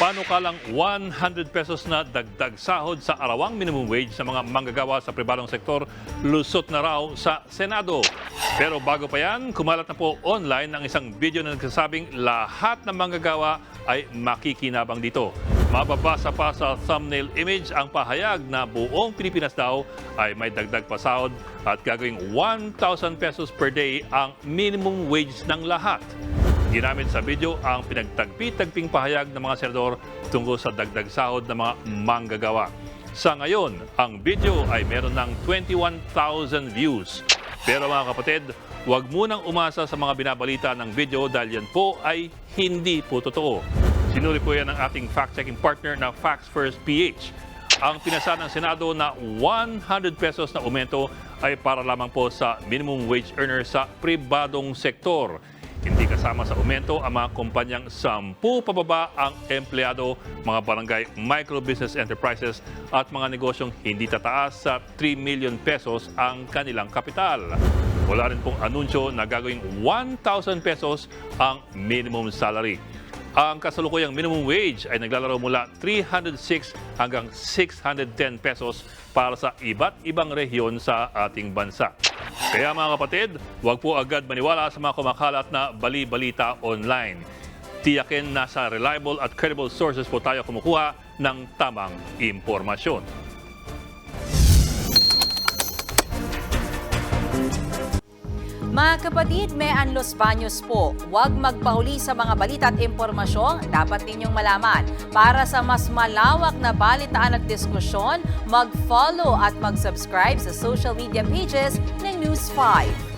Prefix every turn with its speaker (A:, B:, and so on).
A: Panukalang 100 pesos na dagdag sahod sa arawang minimum wage sa mga manggagawa sa pribadong sektor lusot na raw sa Senado. Pero bago pa yan, kumalat na po online ang isang video na nagsasabing lahat ng manggagawa ay makikinabang dito. Mababasa pa sa thumbnail image ang pahayag na buong Pilipinas daw ay may dagdag pa sahod at gagawing 1,000 pesos per day ang minimum wage ng lahat. Ginamit sa video ang pinagtagpi-tagping pahayag ng mga senador tungkol sa dagdag sahod ng mga manggagawa. Sa ngayon, ang video ay meron ng 21,000 views. Pero mga kapatid, huwag munang umasa sa mga binabalita ng video dahil yan po ay hindi po totoo. Sinuri po yan ng ating fact-checking partner na Facts First PH. Ang pinasa ng Senado na 100 pesos na aumento ay para lamang po sa minimum wage earner sa pribadong sektor. Hindi kasama sa aumento ang mga kumpanyang 10 pababa ang empleyado, mga barangay micro-business enterprises at mga negosyong hindi tataas sa 3 million pesos ang kanilang kapital. Wala rin pong anunsyo na gagawing 1,000 pesos ang minimum salary. Ang kasalukuyang minimum wage ay naglalaro mula 306 hanggang 610 pesos para sa iba't ibang rehiyon sa ating bansa. Kaya mga kapatid, huwag po agad maniwala sa mga kumakalat na bali-balita online. Tiyakin na sa reliable at credible sources po tayo kumukuha ng tamang impormasyon.
B: Mga kapatid, may Los Baños po. Huwag magpahuli sa mga balita at impormasyong dapat ninyong malaman. Para sa mas malawak na balitaan at diskusyon, mag-follow at mag-subscribe sa social media pages ng News 5.